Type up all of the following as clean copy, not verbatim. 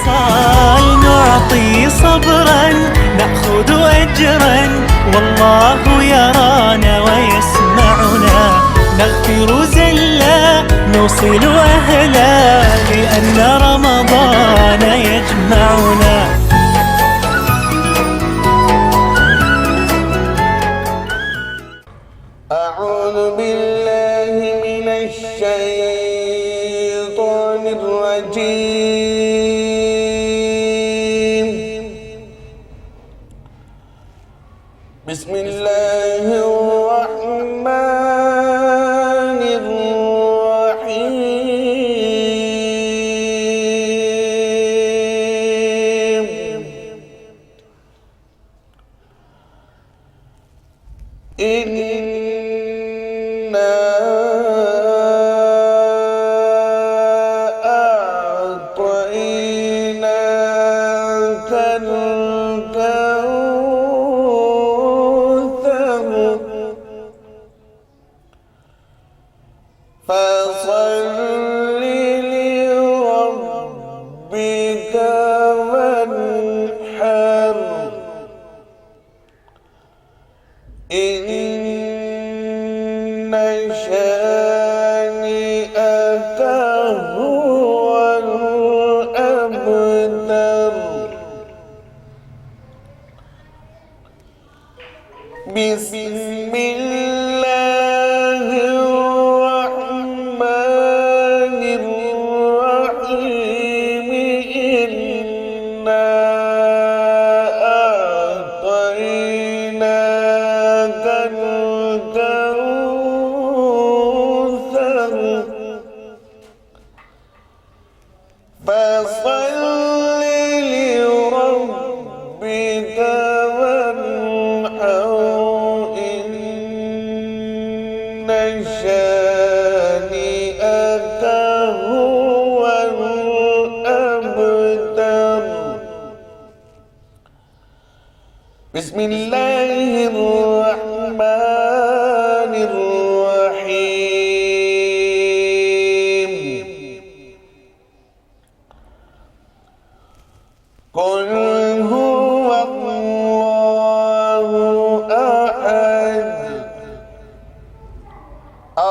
الوصال نعطي صبرا نأخذ أجرا والله يرانا ويسمعنا نغفر زلا نوصل أهلا لأن رمضان يجمعنا. أعوذ بالله من الشيطان الرجيم. بسم الله الرحمن الرحيم. إنا أعطيناك الكوثر فصل لربك وانحر إن شانئك هو الأبتر. بسم الله الرحمن الرحيم. إنا أعطيناك الكوثر فصل لربك وانحر إن شانئك هو الأبتر. بسم الله الرحمن الرحيم. قل هو الله أحد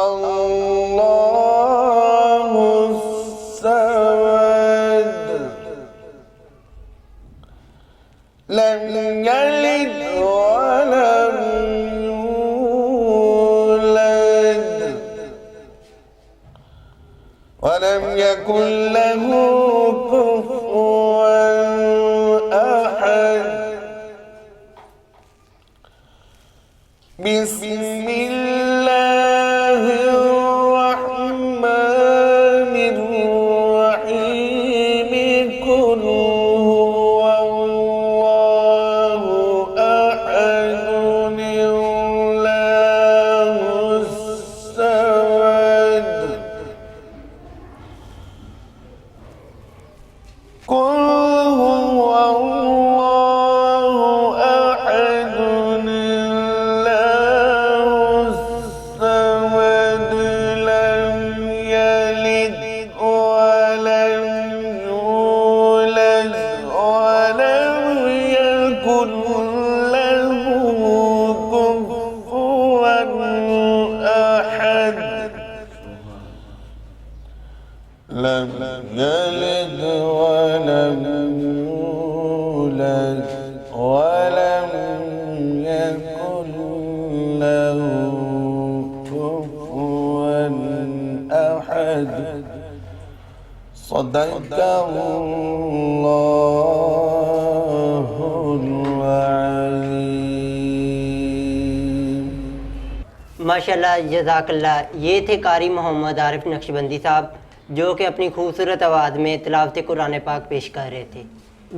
الله الصمد لم يلد ولم يولد ولم يكن له كفوا أحد. بسم الله الرحمن الرحيم. قل هو الله أحد الله الصمد. قل هو الله أحد الله الصمد لم يلد ولم يولد ولم يكن له كفوا أحد. لم يلد ولم يولد ولم يكن له كفوا أحد. صدق الله العظيم. ماشاءاللہ جزاک اللہ. یہ تھے قاری محمد عارف نقشبندی صاحب جو کہ اپنی خوبصورت آواز میں تلاوت قرآن پاک پیش کر رہے تھے.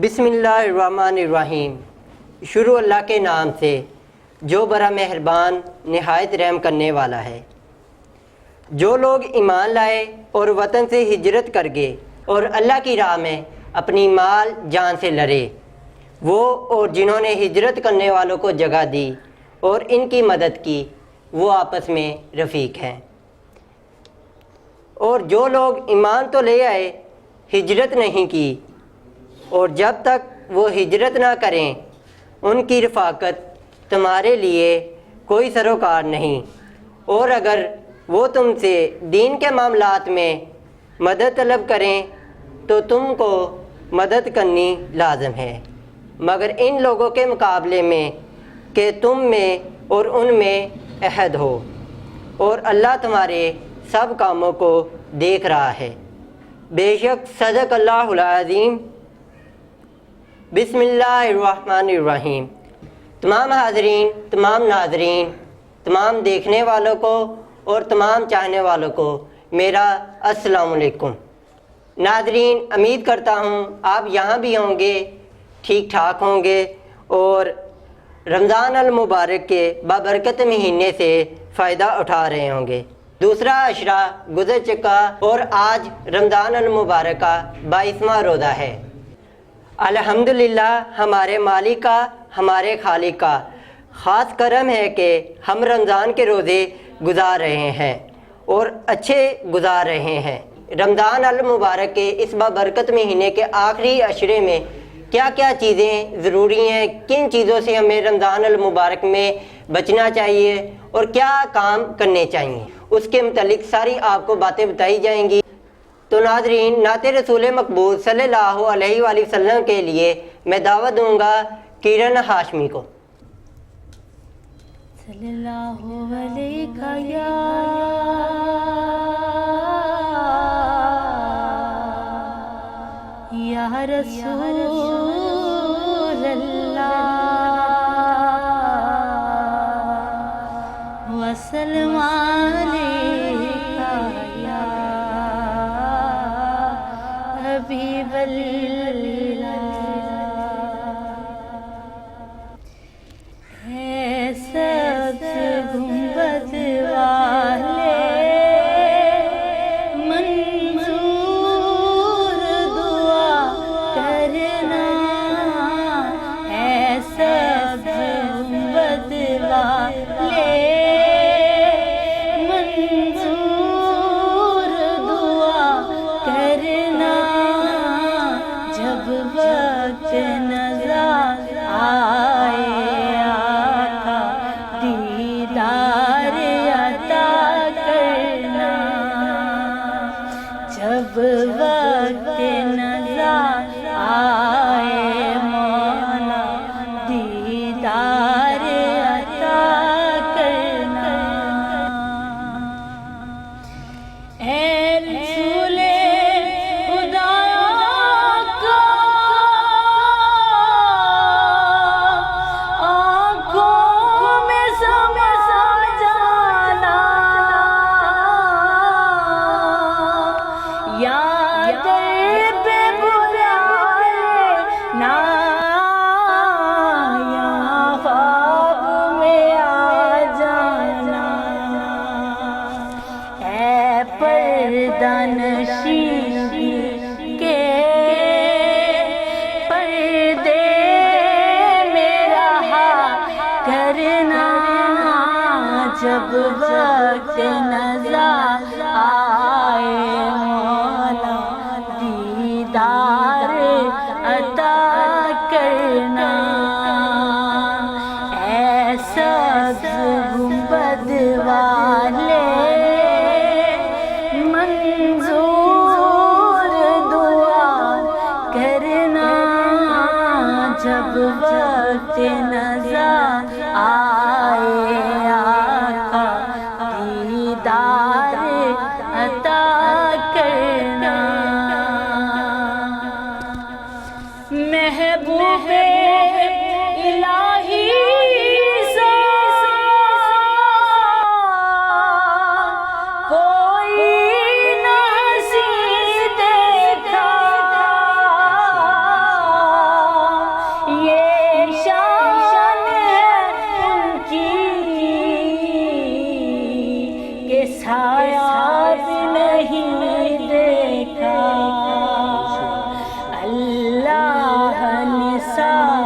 بسم اللہ الرحمن الرحیم. شروع اللہ کے نام سے جو بڑا مہربان نہایت رحم کرنے والا ہے. جو لوگ ایمان لائے اور وطن سے ہجرت کر گئے اور اللہ کی راہ میں اپنی مال جان سے لڑے، وہ اور جنہوں نے ہجرت کرنے والوں کو جگہ دی اور ان کی مدد کی، وہ آپس میں رفیق ہیں. اور جو لوگ ایمان تو لے آئے، ہجرت نہیں کی، اور جب تک وہ ہجرت نہ کریں ان کی رفاقت تمہارے لیے کوئی سروکار نہیں، اور اگر وہ تم سے دین کے معاملات میں مدد طلب کریں تو تم کو مدد کرنی لازم ہے، مگر ان لوگوں کے مقابلے میں کہ تم میں اور ان میں عہد ہو، اور اللہ تمہارے سب کاموں کو دیکھ رہا ہے۔ بے شک صدق اللہ العظیم۔ بسم اللہ الرحمن الرحیم۔ تمام حاضرین، تمام ناظرین، تمام دیکھنے والوں کو اور تمام چاہنے والوں کو میرا السلام علیکم۔ ناظرین، امید کرتا ہوں آپ یہاں بھی ہوں گے، ٹھیک ٹھاک ہوں گے اور رمضان المبارک کے بابرکت مہینے سے فائدہ اٹھا رہے ہوں گے۔ دوسرا عشرہ گزر چکا اور آج رمضان المبارک کا 22واں روزہ ہے۔ الحمدللہ ہمارے مالک کا، ہمارے خالق کا خاص کرم ہے کہ ہم رمضان کے روزے گزار رہے ہیں اور اچھے گزار رہے ہیں۔ رمضان المبارک کے اس بابرکت مہینے کے آخری عشرے میں کیا کیا چیزیں ضروری ہیں، کن چیزوں سے ہمیں رمضان المبارک میں بچنا چاہیے اور کیا کام کرنے چاہیے، اس کے متعلق ساری آپ کو باتیں بتائی جائیں گی۔ تو ناظرین، نعت رسول مقبول صلی اللہ علیہ وآلہ وسلم کے لیے میں دعوت دوں گا کرن ہاشمی کو۔ صلی اللہ علیہ یا رسول اللہ وسلم علیکہ یا حبیب اللہ۔ ہے سبز گنبد والے جب وقت نظر آئے مولا دیدار عطا کرنا، اے سبز گنبد والے منظور دعا کرنا، جب وقت نظر آئے دیدار عطا کرنا۔ محبوب الہی سا کوئی نہیں دیکھا، یہ شان ہے ان کی کہ سایہ بھی نہیں دیکھا، اللہ نثار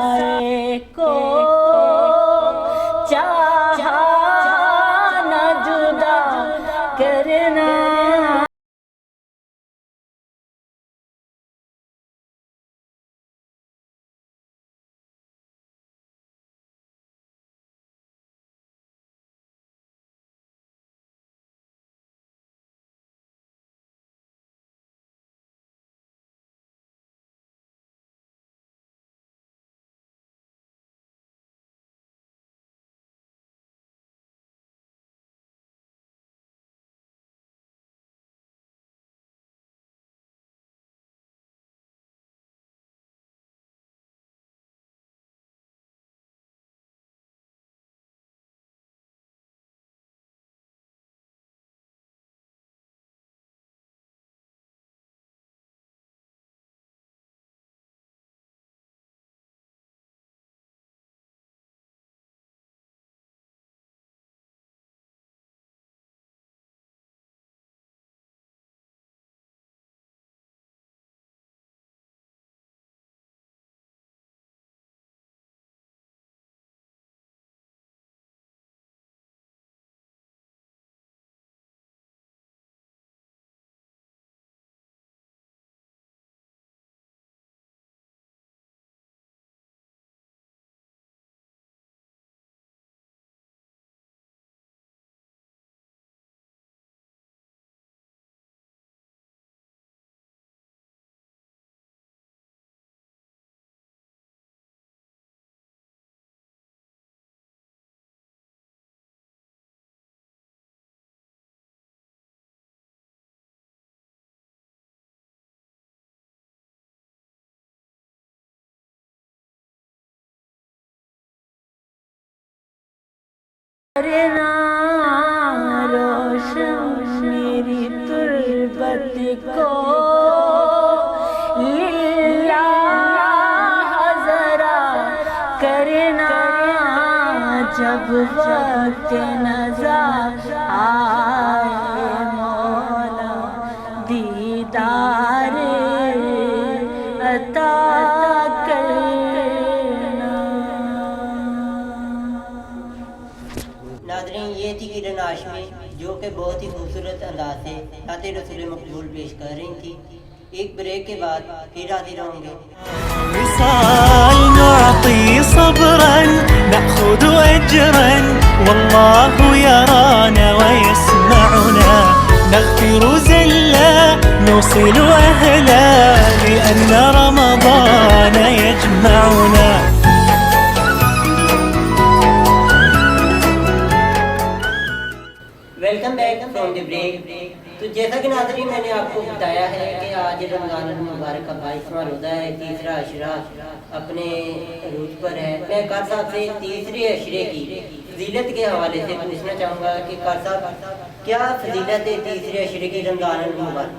کرنا روشن میری تربت کو للہ ذرا کرنا جب وقت نظر آئے مولا دیدار عطا کرنا۔ ناظرین، یہ تھی کرن ہاشمی جو کہ بہت ہی خوبصورت انداز سے نعت رسول مقبول پیش کر رہی تھی۔ ایک بریک کے بعد پھر حاضر ہوں گے۔ وصال نعطي صبرا نأخذ أجرا والله يرانا ويسمعنا نغفر زلا نوصل أهلا لأن رمضان يجمعنا۔ Welcome back from the break. تو جیسا کہ ناظرین میں نے آپ کو بتایا ہے کہ آج رمضان المبارک کا 22واں روزہ ہے، تیسرا عشرہ اپنے عروج پر ہے۔ میں قاری صاحب سے تیسرے عشرے کی فضیلت کے حوالے سے پوچھنا چاہوں گا کہ قاری صاحب کیا فضیلت ہے تیسرے عشرے کی رمضان المبارک؟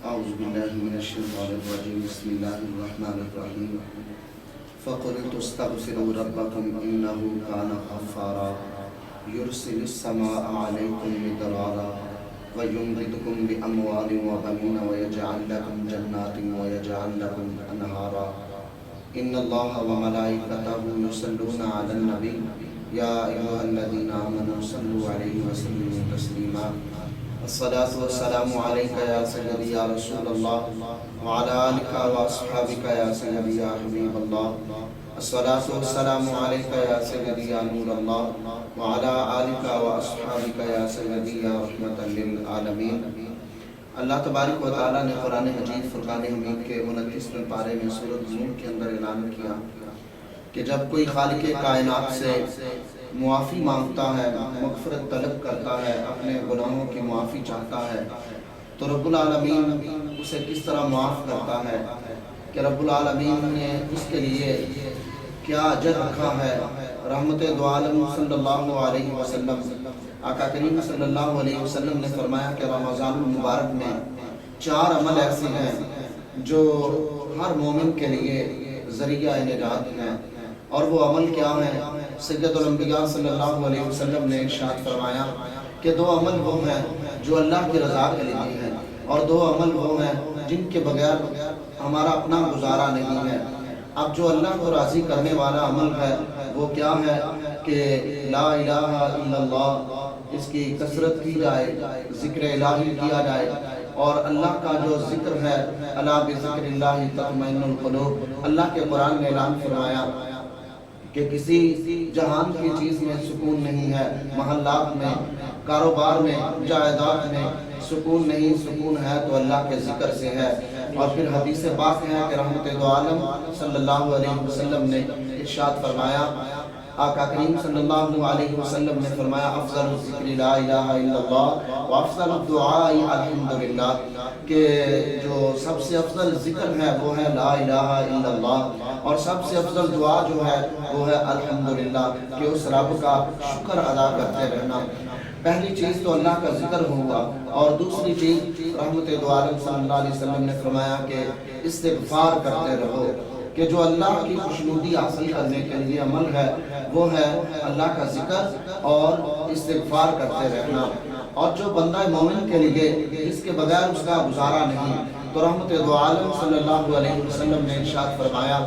اعوذ باللہ من الشیطان الرجیم، بسم اللہ الرحمن الرحیم۔ فَقُلْتُ اسْتَغْفِرُوا رَبَّكُمْ إِنَّهُ كَانَ غَفَّارًا يُرْسِلِ السَّمَاءَ عَلَيْكُمْ مِدْرَارًا وَيُمْدِدْكُمْ بِأَمْوَالٍ وَبَنِينَ وَيَجْعَلْ لَكُمْ جَنَّاتٍ وَيَجْعَلْ لَكُمْ أَنْهَارًا إِنَّ اللَّهَ وَمَلَائِكَتَهُ يُصَلُّونَ عَلَى النَّبِيِّ يَا أَيُّهَا الَّذِينَ آمَنُوا صَلُّوا عَلَيْهِ وَسَلِّمُوا تَسْلِيمًا۔ الصلاة والسلام عليك يا سيدي يا رسول الله وعلى آلك وأصحابك يا سيدي يا حبيب الله۔ الصلاة والسلام عليك يا سيدي يا نور الله وعلى آلك وأصحابك يا سيدي يا رحمة للعالمين۔ اللہ تبارک و تعالیٰ نے قرآن مجید فرقان حمید کے 29ویں پارے میں سورۃ نور کے اندر اعلان کیا کہ جب کوئی خالق کائنات سے معافی مانگتا ہے، مغفرت طلب کرتا ہے، اپنے گناہوں کی معافی چاہتا ہے، تو رب العالمین اسے کس طرح معاف کرتا ہے کہ رب العالمین نے اس کے لیے کیا اجر رکھا ہے۔ رحمت دو عالم صلی اللہ علیہ وسلم، آقا کریم صلی اللہ علیہ وسلم نے فرمایا کہ رمضان المبارک میں 4 عمل ایسے ہیں جو ہر مومن کے لیے ذریعہ نجات ہیں، اور وہ عمل کیا ہیں؟ سید الانبیاء صلی اللہ علیہ وسلم نے ارشاد فرمایا کہ 2 عمل وہ ہیں جو اللہ کی رضا کے لیے ہیں، اور 2 عمل وہ ہیں جن کے بغیر ہمارا اپنا گزارا نہیں ہے۔ اب جو اللہ کو راضی کرنے والا عمل ہے وہ کیا ہے کہ لا الہ الا اللہ، اس کی کثرت کی جائے، ذکر الہی کیا جائے، اور اللہ کا جو ذکر ہے، الا بذکر اللہ تطمئن القلوب۔ اللہ کے قرآن نے اعلان فرمایا کہ کسی جہان کی چیز میں سکون نہیں ہے، محلات میں، کاروبار میں، جائیداد میں سکون نہیں، سکون ہے تو اللہ کے ذکر سے ہے۔ اور پھر حدیث پاک ہے کہ رحمت دو عالم صلی اللہ علیہ وسلم نے ارشاد فرمایا، آقا کریم صلی اللہ علیہ وسلم نے فرمایا افضل الذکر لا الہ الا اللہ وافضل الدعاء الحمدللہ، کہ جو سب سے افضل ذکر ہے وہ ہے لا الہ الا اللہ، اور سب سے افضل دعا جو ہے وہ ہے الحمدللہ، کہ اس رب کا شکر ادا کرتے رہنا۔ پہلی چیز تو اللہ کا ذکر ہوا، اور دوسری چیز رحمت دو عالم صلی اللہ علیہ وسلم نے فرمایا کہ استغفار کرتے رہو، کہ جو اللہ کی خوشنودی حاصل کرنے کے لیے عمل ہے وہ ہے اللہ کا ذکر اور استغفار کرتے رہنا۔ اور جو بندہ مومن کے لیے اس کے بغیر اس کا گزارا نہیں، تو رحمت دو عالم صلی اللہ علیہ وسلم نے ارشاد فرمایا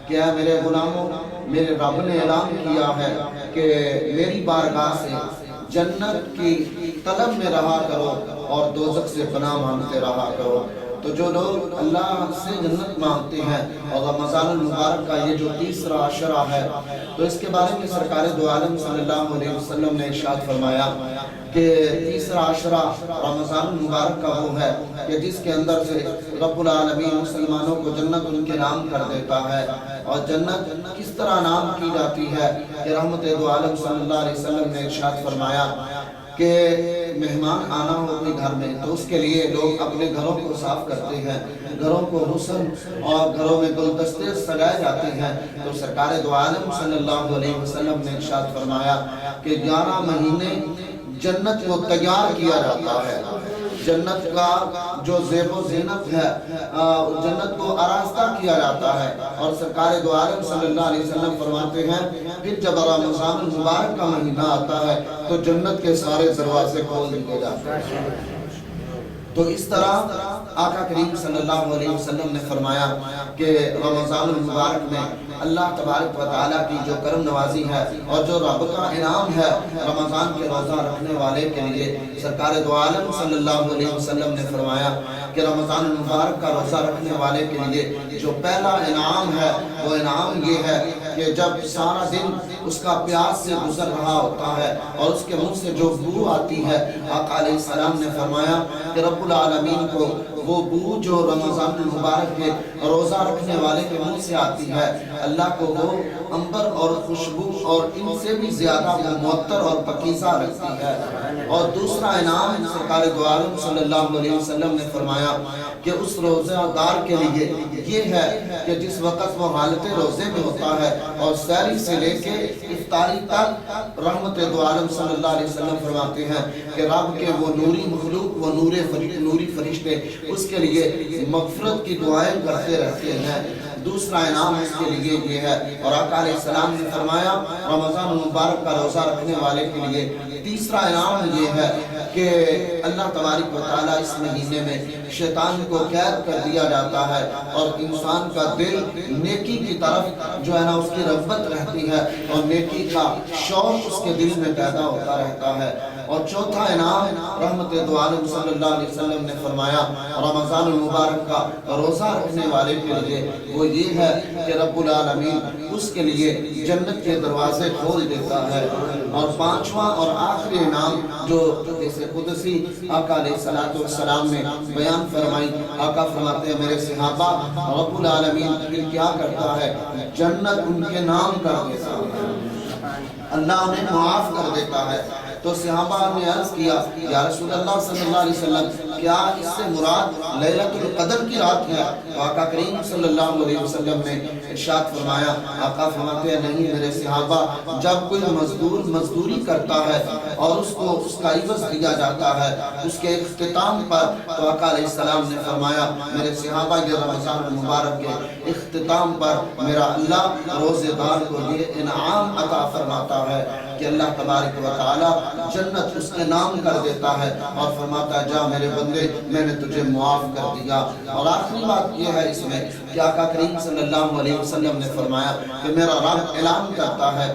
کہ اے میرے غلاموں، میرے رب نے اعلان کیا ہے کہ میری بارگاہ سے جنت کی طلب میں رہا کرو اور دوزخ سے پناہ مانگتے رہا کرو۔ تو جو لوگ اللہ سے جنت مانگتے ہیں، اور رمضان المبارک کا یہ جو تیسرا عشرہ ہے، تو اس کے بارے میں سرکار دو عالم صلی اللہ علیہ وسلم نے ارشاد فرمایا کہ تیسرا عشرہ رمضان المبارک کا وہ ہے کہ جس کے اندر سے رب العالمین مسلمانوں کو جنت ان کے نام کر دیتا ہے۔ اور جنت کس طرح نام کی جاتی ہے کہ رحمت دو عالم صلی اللہ علیہ وسلم نے ارشاد فرمایا کہ مہمان آنا ہو کوئی گھر میں تو اس کے لیے لوگ اپنے گھروں کو صاف کرتے ہیں، گھروں کو حسن اور گھروں میں گلدستے سجائے جاتے ہیں۔ تو سرکار دو عالم صلی اللہ علیہ وسلم نے ارشاد فرمایا کہ 11 مہینے جنت کو تیار کیا جاتا ہے، جنت کا جو زیب و زینت ہے جنت کو آراستہ کیا جاتا ہے۔ اور سرکار دو عالم صلی اللہ علیہ وسلم فرماتے ہیں پھر جب رمضان المبارک کا مہینہ آتا ہے تو جنت کے سارے دروازے کھول دیے جاتے ہیں۔ تو اس طرح آقا کریم صلی اللہ علیہ وسلم نے فرمایا کہ رمضان المبارک میں اللہ تبارک و تعالیٰ کی جو کرم نوازی ہے اور جو رب کا انعام ہے رمضان کے روزہ رکھنے والے کے لیے، سرکار دو عالم صلی اللہ علیہ وسلم نے فرمایا کہ رمضان المبارک کا روزہ رکھنے والے کے لیے جو پہلا انعام ہے وہ انعام یہ ہے کہ جب سارا دن اس کا پیاس سے گزر رہا ہوتا ہے اور اس کے منہ سے جو بو آتی ہے، آقا علیہ السلام نے فرمایا کہ رب العالمین کو وہ بو جو رمضان المبارک کے روزہ رکھنے والے کے منہ سے آتی ہے، اللہ کو وہ عنبر اور خوشبو اور ان سے بھی زیادہ وہ معطر اور پکیزہ رکھتی ہے۔ اور دوسرا انعام سرکار دو عالم صلی اللہ علیہ وسلم نے فرمایا کہ اس روزہ دار کے لیے یہ ہے کہ جس وقت وہ حالت روزے میں ہوتا ہے اور سحری سے لے کے افطاری تک، رحمت دو عالم صلی اللہ علیہ وسلم فرماتے ہیں کہ رب کے وہ نوری مخلوق، وہ نوری فرشتے اس کے لیے مغفرت کی دعائیں کرتے رہتے ہیں۔ دوسرا انعام اس کے لیے یہ ہے، اور آقا علیہ السلام نے فرمایا رمضان المبارک کا روزہ رکھنے والے کے لیے تیسرا انعام یہ ہے کہ اللہ تبارک و تعالیٰ اس مہینے میں شیطان کو قید کر دیا جاتا ہے اور انسان کا دل نیکی کی طرف جو ہے نا اس کی رغبت رہتی ہے اور نیکی کا شوق اس کے دل میں پیدا ہوتا رہتا ہے۔ اور چوتھا انعام رحمت دو عالم صلی اللہ علیہ وسلم نے فرمایا رمضان المبارک کا روزہ رکھنے والے کے لیے وہ یہ ہے کہ رب العالمین اس کے لیے جنت کے دروازے کھول دیتا ہے۔ اور پانچواں اور آخری انعام جو جیسے قدسی آقا علیہ السلام نے بیان فرمائی، آقا فرماتے ہیں میرے صحابہ رب العالمین پھر کیا کرتا ہے، جنت ان کے نام کر دیتا ہے، اللہ انہیں معاف کر دیتا ہے۔ تو صحابہ نے عرض کیا یا رسول اللہ صلی اللہ علیہ وسلم کیا اس سے مراد لیلۃ القدر کی رات ہے؟ تو آقا کریم صلی اللہ علیہ وسلم نے ارشاد فرمایا، آقا فرماتے ہیں نہیں میرے صحابہ، جب کوئی مزدور مزدوری کرتا ہے اور اس کو اس کا عوض دیا جاتا ہے اس کے اختتام پر، تو آقا علیہ السلام نے فرمایا میرے صحابہ یہ رمضان المبارک کے اختتام پر میرا اللہ روزے دار کو یہ انعام عطا فرماتا ہے کہ اللہ تبارک و تعالی جنت اس کے نام کر دیتا ہے اور فرماتا ہے جا میرے بندے میں نے تجھے معاف کر دیا۔ اور آخری بات یہ ہے اس میں کہ آقا کریم صلی اللہ علیہ وسلم نے فرمایا کہ میرا رب اعلان کرتا ہے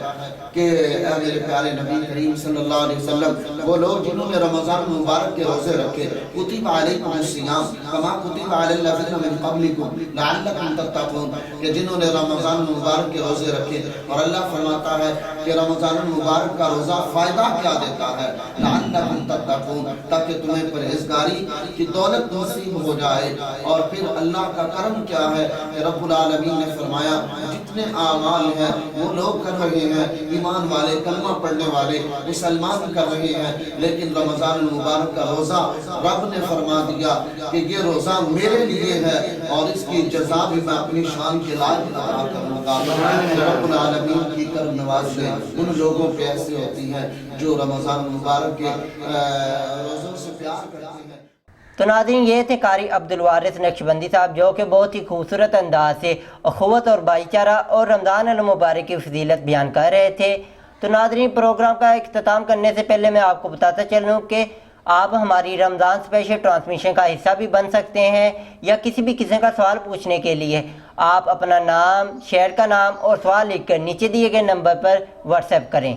کہ اے میرے پیارے نبی کریم صلی اللہ علیہ وسلم وہ لوگ جنہوں نے رمضان مبارک کے روزے رکھے کتب علیکم الصیام کما کتب علی الذین من قبلکم لعلکم تتقون، کہ جنہوں نے رمضان مبارک کے روزے رکھے، اور اللہ فرماتا ہے کہ رمضان مبارک کا روزہ فائدہ کیا دیتا ہے، لعلکم تتقون، تاکہ تمہیں پرہیزگاری کی دولت نصیب ہو جائے۔ اور پھر اللہ کا کرم کیا ہے کہ رب العالمین نے فرمایا جتنے اعمال ہیں وہ لوگ کر رہے ہیں، ایمان والے کلمہ پڑھنے والے مسلمان کر رہے ہیں، لیکن رمضان المبارک کا روزہ رب نے فرما دیا کہ یہ روزہ میرے لیے ہے اور اس کی جزا بھی میں اپنی شان کے لائق ادا کروں گا۔ رب العالمین کی کرم نوازی ان لوگوں پہ ایسے ہوتی ہے جو رمضان المبارک کے روزوں سے پیار کرتے ہیں۔ تو ناظرین یہ تھے قاری عبدالوارث نقشبندی صاحب جو کہ بہت ہی خوبصورت انداز سے اخوت اور بھائی چارہ اور رمضان المبارک کی فضیلت بیان کر رہے تھے۔ تو ناظرین پروگرام کا اختتام کرنے سے پہلے میں آپ کو بتاتا چلوں کہ آپ ہماری رمضان اسپیشل ٹرانسمیشن کا حصہ بھی بن سکتے ہیں، یا کسی بھی قسم کا سوال پوچھنے کے لیے آپ اپنا نام، شہر کا نام اور سوال لکھ کر نیچے دیے گئے نمبر پر واٹس ایپ کریں۔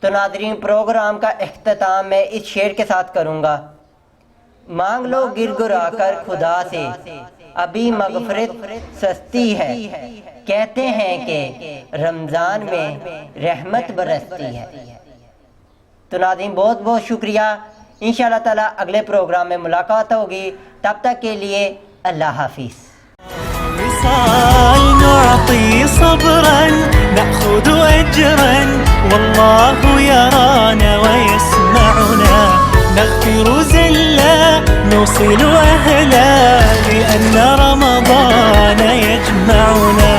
تو ناظرین پروگرام کا اختتام میں اس شعر کے ساتھ کروں گا، مانگ لو گر گرا کر خدا سے ابھی مغفرت سستی ہے، کہتے ہیں کہ رمضان میں رحمت برستی ہے۔ تو ناظرین بہت بہت شکریہ، انشاءاللہ تعالی اگلے پروگرام میں ملاقات ہوگی، تب تک کے لیے اللہ حافظ۔ وصال نعطي صبرا نأخذ أجرا والله يرانا ويسمعنا نوصل أهلا لأن رمضان يجمعنا